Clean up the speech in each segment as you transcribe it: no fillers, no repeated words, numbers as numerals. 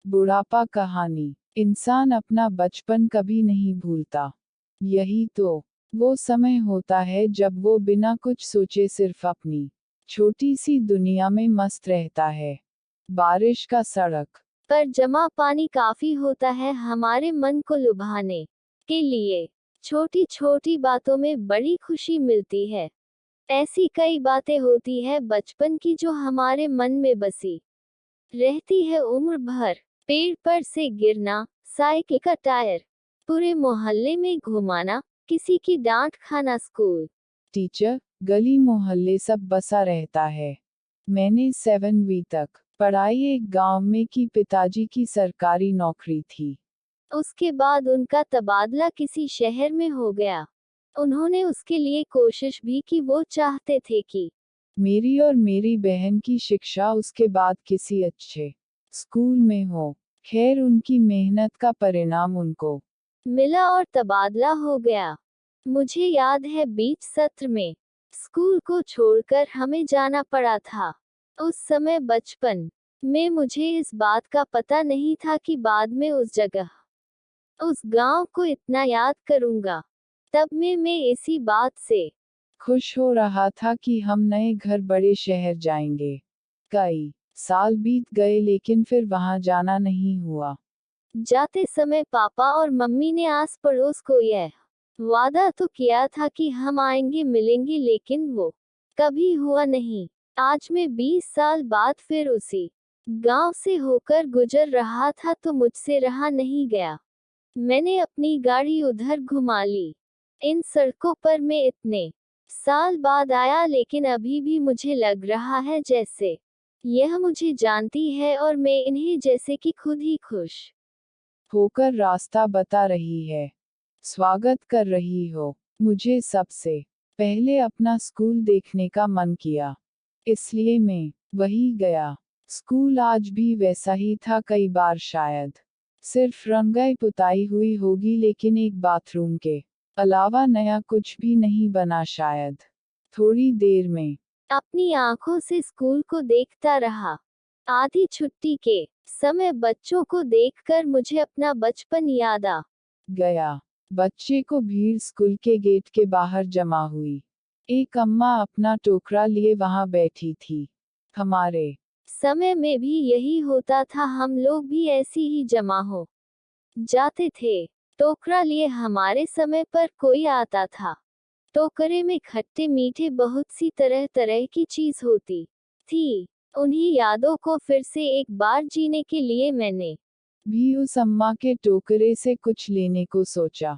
बुढ़ापा कहानी। इंसान अपना बचपन कभी नहीं भूलता। यही तो वो समय होता है जब वो बिना कुछ सोचे सिर्फ अपनी छोटी सी दुनिया में मस्त रहता है। बारिश का सड़क पर जमा पानी काफी होता है हमारे मन को लुभाने के लिए। छोटी छोटी बातों में बड़ी खुशी मिलती है। ऐसी कई बातें होती है बचपन की जो हमारे मन में बसी रहती है उम्र भर। पेड़ पर से गिरना, साइकिल का टायर, पूरे मोहल्ले में घुमाना, किसी की डांट खाना, स्कूल टीचर, गली मोहल्ले सब बसा रहता है। मैंने 7वीं तक पढ़ाई एक गांव में की। पिताजी की सरकारी नौकरी थी। उसके बाद उनका तबादला किसी शहर में हो गया। उन्होंने उसके लिए कोशिश भी की। वो चाहते थे कि मेरी और मेरी बहन की शिक्षा उसके बाद किसी अच्छे स्कूल में हो। खैर, उनकी मेहनत का परिणाम उनको मिला और तबादला हो गया। मुझे याद है बीच सत्र में स्कूल को छोड़कर हमें जाना पड़ा था। उस समय बचपन में मुझे इस बात का पता नहीं था कि बाद में उस जगह, उस गांव को इतना याद करूंगा। तब में मैं इसी बात से खुश हो रहा था कि हम नए घर, बड़े शहर जाएंगे। कई साल बीत गए लेकिन फिर वहां जाना नहीं हुआ। जाते समय पापा और मम्मी ने आस पड़ोस को यह वादा तो किया था कि हम आएंगे मिलेंगे, लेकिन वो कभी हुआ नहीं। आज मैं 20 साल बाद फिर उसी गांव से होकर गुजर रहा था तो मुझसे रहा नहीं गया। मैंने अपनी गाड़ी उधर घुमा ली। इन सड़कों पर मैं इतने साल बाद आया, लेकिन अभी भी मुझे लग रहा है जैसे यह मुझे जानती है और मैं इन्हें जैसे कि खुद ही खुश होकर रास्ता बता रही है, स्वागत कर रही हो। मुझे सबसे पहले अपना स्कूल देखने का मन किया, इसलिए मैं वही गया। स्कूल आज भी वैसा ही था, कई बार शायद सिर्फ रंगाई पुताई हुई होगी, लेकिन एक बाथरूम के अलावा नया कुछ भी नहीं बना शायद। थोड़ी देर में अपनी आंखों से स्कूल को देखता रहा। आधी छुट्टी के समय बच्चों को देखकर मुझे अपना बचपन याद आ गया। बच्चे को भीड़ स्कूल के गेट के बाहर जमा हुई। एक अम्मा अपना टोकरा लिए वहां बैठी थी। हमारे समय में भी यही होता था, हम लोग भी ऐसी ही जमा हो जाते थे। टोकरा लिए हमारे समय पर कोई आता था। टोकरे में खट्टे मीठे बहुत सी तरह तरह की चीज होती थी। उन्हीं यादों को फिर से एक बार जीने के लिए मैंने भी उस अम्मा के टोकरे से कुछ लेने को सोचा।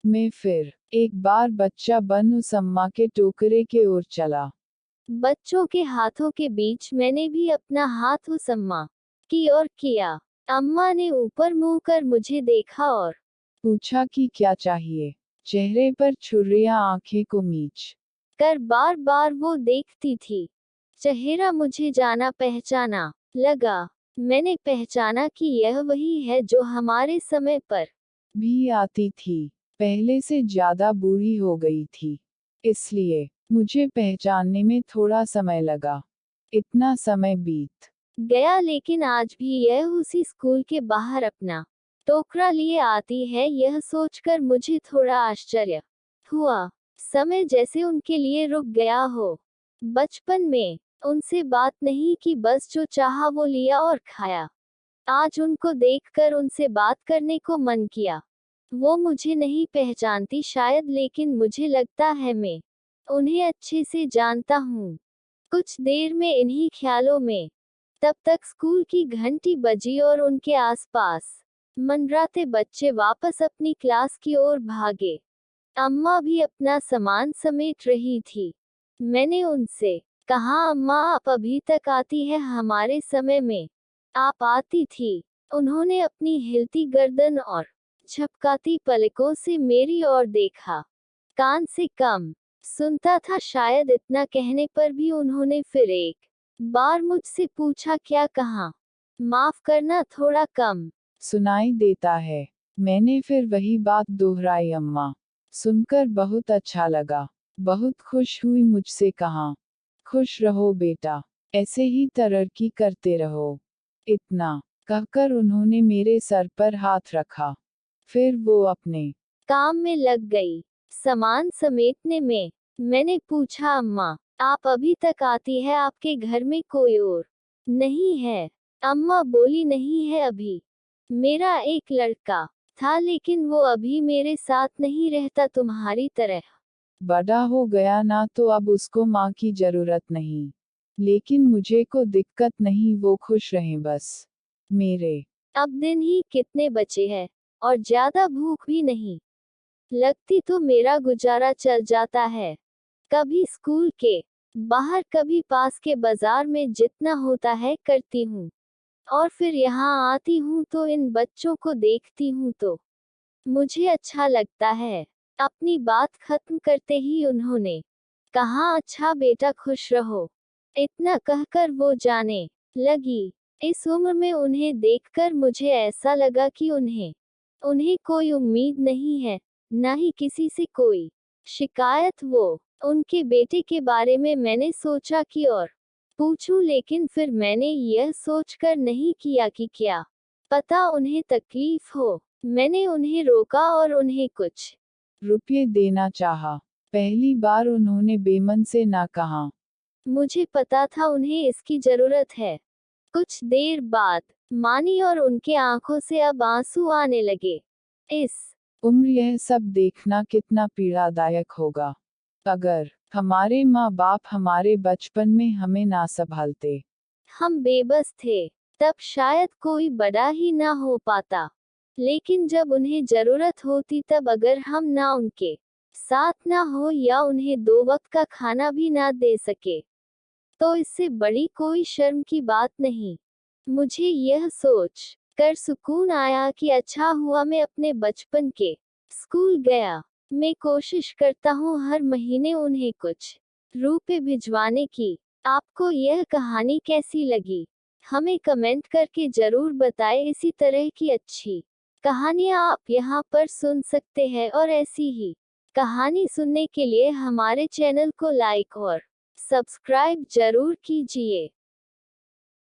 मैं फिर एक बार बच्चा बन उस अम्मा के टोकरे के ओर चला। बच्चों के हाथों के बीच मैंने भी अपना हाथ उस अम्मा की ओर किया। अम्मा ने ऊपर मुंह कर मुझे देखा और पूछा कि क्या चाहिए। चेहरे पर छुर्रियां, आंखें को मीच कर बार बार वो देखती थी। चेहरा मुझे जाना पहचाना लगा। मैंने पहचाना कि यह वही है जो हमारे समय पर भी आती थी। पहले से ज्यादा बूढ़ी हो गई थी, इसलिए मुझे पहचानने में थोड़ा समय लगा। इतना समय बीत गया, लेकिन आज भी यह उसी स्कूल के बाहर अपना टोकरा लिए आती है। यह सोचकर मुझे थोड़ा आश्चर्य हुआ। समय जैसे उनके लिए रुक गया हो। बचपन में उनसे बात नहीं की, बस जो चाहा वो लिया और खाया। आज उनको देखकर उनसे बात करने को मन किया। वो मुझे नहीं पहचानती शायद, लेकिन मुझे लगता है मैं उन्हें अच्छे से जानता हूँ। कुछ देर में इन्हीं ख्यालों में तब तक स्कूल की घंटी बजी और उनके आसपास मंडराते बच्चे वापस अपनी क्लास की ओर भागे। अम्मा भी अपना सामान समेट रही थी। मैंने उनसे कहा, अम्मा आप अभी तक आती है, हमारे समय में आप आती थी। उन्होंने अपनी हिलती गर्दन और झपकाती पलकों से मेरी ओर देखा। कान से कम सुनता था शायद, इतना कहने पर भी उन्होंने फिर एक बार मुझसे पूछा, क्या कहा? माफ करना, थोड़ा कम सुनाई देता है। मैंने फिर वही बात दोहराई। अम्मा सुनकर बहुत अच्छा लगा, बहुत खुश हुई। मुझसे कहा, खुश रहो बेटा, ऐसे ही तरक्की करते रहो। इतना कहकर उन्होंने मेरे सर पर हाथ रखा। फिर वो अपने काम में लग गई, सामान समेटने में। मैंने पूछा, अम्मा, आप अभी तक आती है, आपके घर में कोई और नहीं है? अम्मा बोली, नहीं है अभी। मेरा एक लड़का था, लेकिन वो अभी मेरे साथ नहीं रहता तुम्हारी तरह। बड़ा हो गया ना, तो अब उसको माँ की जरूरत नहीं। लेकिन मुझे को दिक्कत नहीं, वो खुश रहें बस। मेरे अब दिन ही कितने बचे हैं, और ज्यादा भूख भी नहीं लगती, तो मेरा गुजारा चल जाता है। कभी स्कूल के बाहर, कभी पास के बाजार में, जितना होता है करती हूँ। और फिर यहाँ आती हूँ तो इन बच्चों को देखती हूँ तो मुझे अच्छा लगता है। अपनी बात खत्म करते ही उन्होंने कहा, अच्छा बेटा, खुश रहो। इतना कहकर वो जाने लगी। इस उम्र में उन्हें देखकर मुझे ऐसा लगा कि उन्हें उन्हें कोई उम्मीद नहीं है, ना ही किसी से कोई शिकायत। वो उनके बेटे के बारे में मैंने सोचा कि और पूछूं, लेकिन फिर मैंने यह सोचकर नहीं किया कि क्या पता उन्हें तकलीफ हो। मैंने उन्हें रोका और उन्हें कुछ रुपये देना चाहा। पहली बार उन्होंने बेमन से ना कहा। मुझे पता था उन्हें इसकी जरूरत है। कुछ देर बाद मानी और उनके आंखों से अब आंसू आने लगे। इस उम्र यह सब देखना कितना पीड़ादायक होगा। अगर हमारे माँ बाप हमारे बचपन में हमें ना संभालते। हम बेबस थे, तब शायद कोई बड़ा ही ना हो पाता। लेकिन जब उन्हें जरूरत होती, तब अगर हम ना उनके साथ ना हो, या उन्हें 2 वक्त का खाना भी ना दे सके, तो इससे बड़ी कोई शर्म की बात नहीं। मुझे यह सोच कर सुकून आया कि अच्छा हुआ मैं अपने बचपन के स्कूल गया। मैं कोशिश करता हूँ हर महीने उन्हें कुछ रुपए भिजवाने की। आपको यह कहानी कैसी लगी, हमें कमेंट करके जरूर बताएं। इसी तरह की अच्छी कहानियाँ आप यहाँ पर सुन सकते हैं, और ऐसी ही कहानी सुनने के लिए हमारे चैनल को लाइक और सब्सक्राइब जरूर कीजिए।